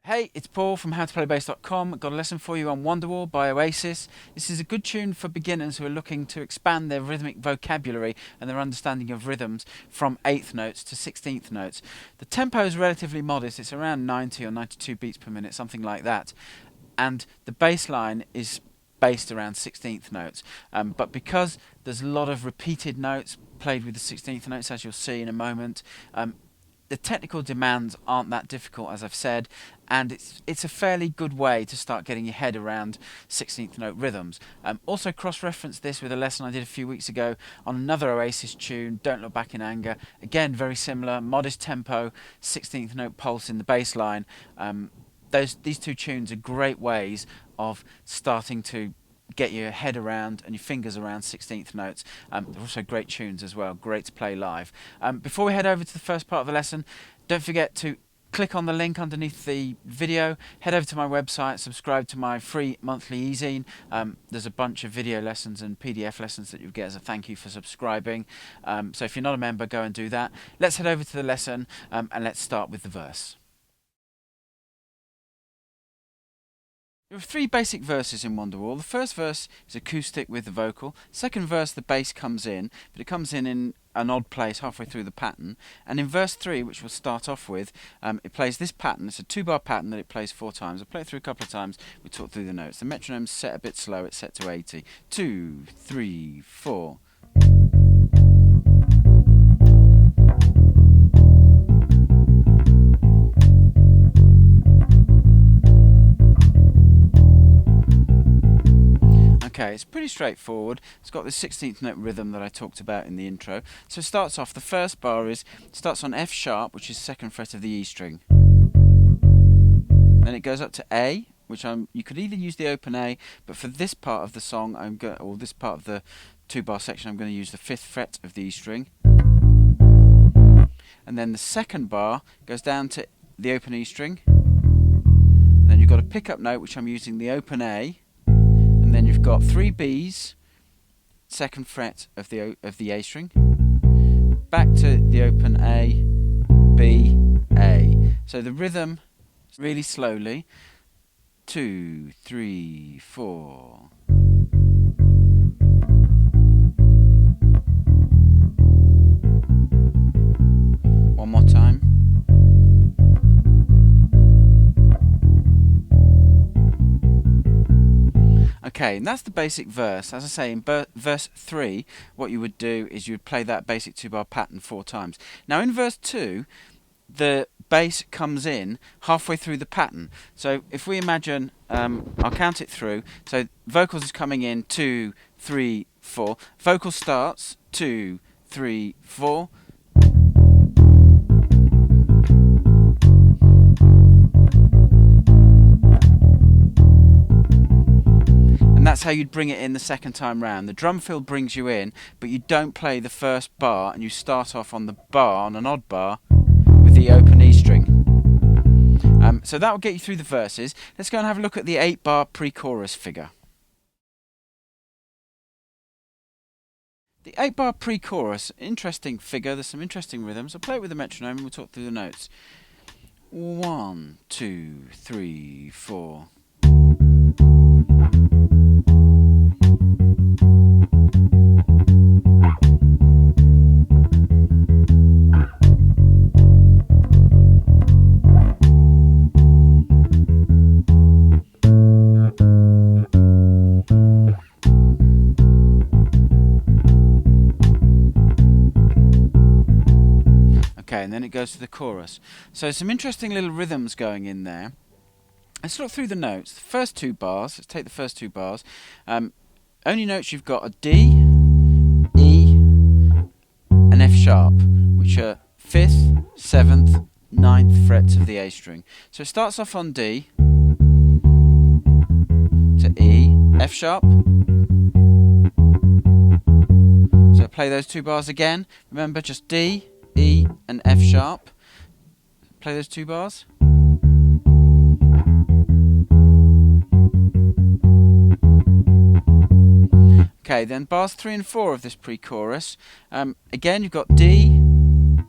Hey, it's Paul from howtoplaybassdotcom. Got a lesson for you on Wonderwall by Oasis. This is a good tune for beginners who are looking to expand their rhythmic vocabulary and their understanding of rhythms from 8th notes to 16th notes. The tempo is relatively modest. It's around 90 or 92 beats per minute, something like that. And the bass line is based around 16th notes. But because there's a lot of repeated notes played with the 16th notes, as you'll see in a moment, the technical demands aren't that difficult, as I've said, and it's a fairly good way to start getting your head around 16th note rhythms. Also cross-reference this with a lesson I did a few weeks ago on another Oasis tune, Don't Look Back in Anger. Again, very similar, modest tempo, 16th note pulse in the bass line. These two tunes are great ways of starting to get your head around and your fingers around 16th notes. They're also great tunes as well, great to play live. Before we head over to the first part of the lesson, don't forget to click on the link underneath the video, head over to my website, subscribe to my free monthly e-zine. There's a bunch of video lessons and PDF lessons that you'll get as a thank you for subscribing. So if you're not a member, go and do that. Let's head over to the lesson and let's start with the verse. There are three basic verses in Wonderwall. The first verse is acoustic with the vocal. Second verse, the bass comes in, but it comes in an odd place halfway through the pattern. And in verse 3, which we'll start off with, it plays this pattern. It's a 2-bar pattern that it plays 4 times. I'll play it through a couple of times. We talk through the notes. The metronome's set a bit slow. It's set to 80. 2, 3, 4. Okay, it's pretty straightforward. It's got this 16th note rhythm that I talked about in the intro. So it starts off, the first bar starts on F sharp, which is 2nd fret of the E string. Then it goes up to A, which you could either use the open A, but for this part of the song, or this part of the 2-bar section, I'm going to use the 5th fret of the E string. And then the second bar goes down to the open E string. Then you've got a pickup note, which I'm using the open A. And then you've got 3 Bs, 2nd fret of the A string, back to the open A, B, A. So the rhythm, really slowly, 2, 3, 4. One more time. Okay, and that's the basic verse. As I say, in verse 3, what you would do is you would play that basic 2-bar pattern 4 times. Now in verse 2, the bass comes in halfway through the pattern. So if we imagine, I'll count it through. So vocals is coming in 2, 3, 4. Vocal starts 2, 3, 4. And that's how you'd bring it in the second time round. The drum fill brings you in, but you don't play the first bar, and you start off on the bar, on an odd bar, with the open E string. So that will get you through the verses. Let's go and have a look at the 8-bar pre-chorus figure. The 8-bar pre-chorus, interesting figure. There's some interesting rhythms. I'll play it with the metronome and we'll talk through the notes. 1, 2, 3, 4. Okay, and then it goes to the chorus. So some interesting little rhythms going in there. Let's look through the notes. The first 2 bars, let's take the first 2 bars. Only notes you've got are D, E, and F sharp, which are 5th, 7th, 9th frets of the A string. So it starts off on D, to E, F sharp. So play those 2 bars again. Remember, just D, E, and F sharp. Play those 2 bars. Okay, then bars 3 and 4 of this pre-chorus. Again, you've got D,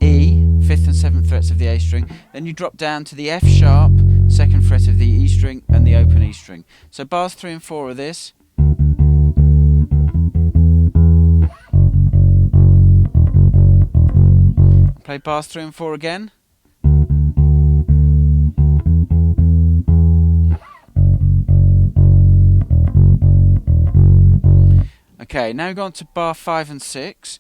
E, 5th and 7th frets of the A string. Then you drop down to the F sharp, second fret of the E string and the open E string. So bars 3 and 4 are this. Play bars 3 and 4 again. Okay, now we go on to bar 5 and 6.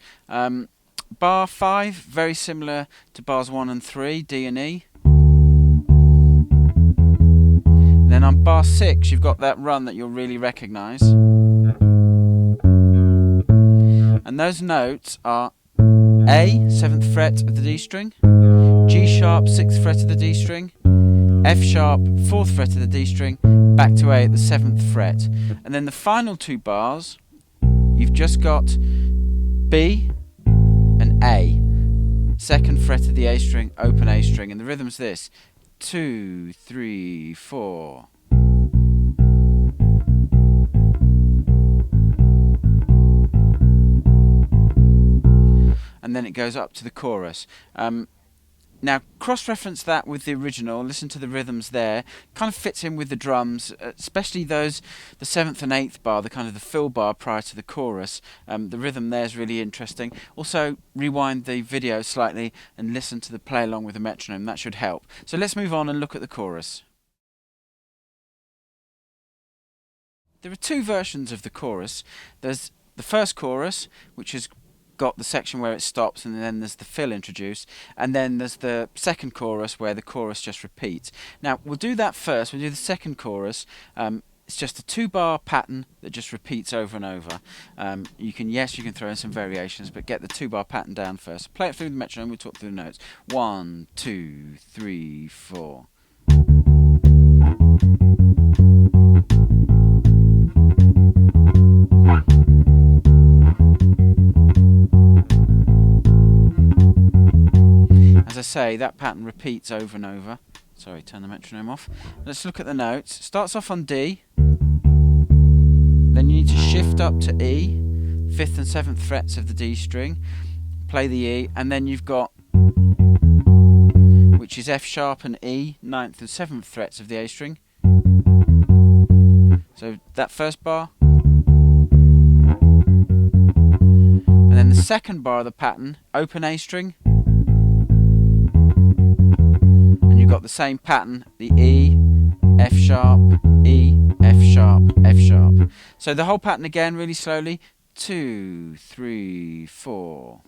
Bar 5, very similar to bars 1 and 3, D and E. And then on bar 6, you've got that run that you'll really recognise. And those notes are A, 7th fret of the D string, G sharp, 6th fret of the D string, F sharp, 4th fret of the D string, back to A at the 7th fret. And then the final two bars, you've just got B and A, 2nd fret of the A string, open A string, and the rhythm's this: 2, 3, 4. And then it goes up to the chorus. Now, cross-reference that with the original, listen to the rhythms there, kind of fits in with the drums, especially those, the 7th and 8th bar, the kind of the fill bar prior to the chorus. The rhythm there is really interesting. Also, rewind the video slightly and listen to the play along with the metronome, that should help. So let's move on and look at the chorus. There are two versions of the chorus. There's the first chorus, which is got the section where it stops, and then there's the fill introduced, and then there's the second chorus where the chorus just repeats. Now we'll do that first. We'll do the second chorus. It's just a 2-bar pattern that just repeats over and over. You can throw in some variations, but get the 2-bar pattern down first. Play it through the metronome. We'll talk through the notes. 1, 2, 3, 4. As I say, that pattern repeats over and over. Sorry, turn the metronome off. Let's look at the notes. It starts off on D, then you need to shift up to E, 5th and 7th frets of the D string, play the E, and then you've got, which is F sharp and E, 9th and 7th frets of the A string. So that first bar, and then the second bar of the pattern, open A string, got the same pattern, the E, F sharp, E, F sharp, F sharp. So the whole pattern again, really slowly. 2, 3, 4.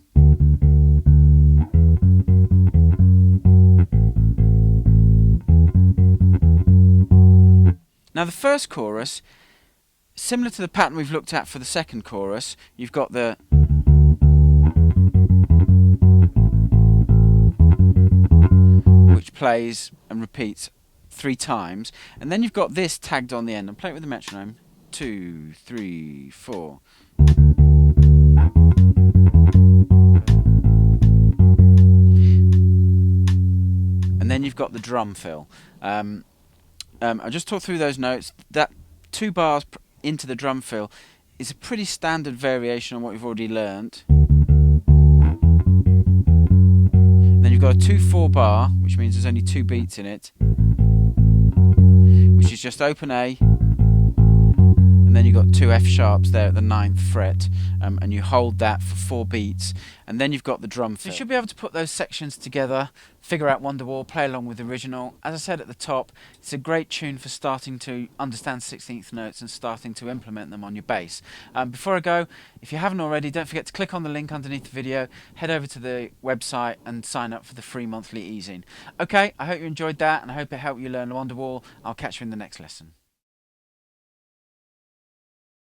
Now the first chorus, similar to the pattern we've looked at for the second chorus, you've got the plays and repeats 3 times, and then you've got this tagged on the end, and play it with the metronome. 2, 3, 4. And then you've got the drum fill. I'll just talk through those notes. That 2 bars into the drum fill is a pretty standard variation on what you've already learnt. You've got a 2/4 bar, which means there's only 2 beats in it, which is just open A, and then you've got 2 F sharps there at the 9th fret, and you hold that for 4 beats, and then you've got the drum fill. You should be able to put those sections together, figure out Wonderwall, play along with the original. As I said at the top, it's a great tune for starting to understand 16th notes and starting to implement them on your bass. Before I go, if you haven't already, don't forget to click on the link underneath the video, head over to the website and sign up for the free monthly e-zine. Okay, I hope you enjoyed that, and I hope it helped you learn Wonderwall. I'll catch you in the next lesson.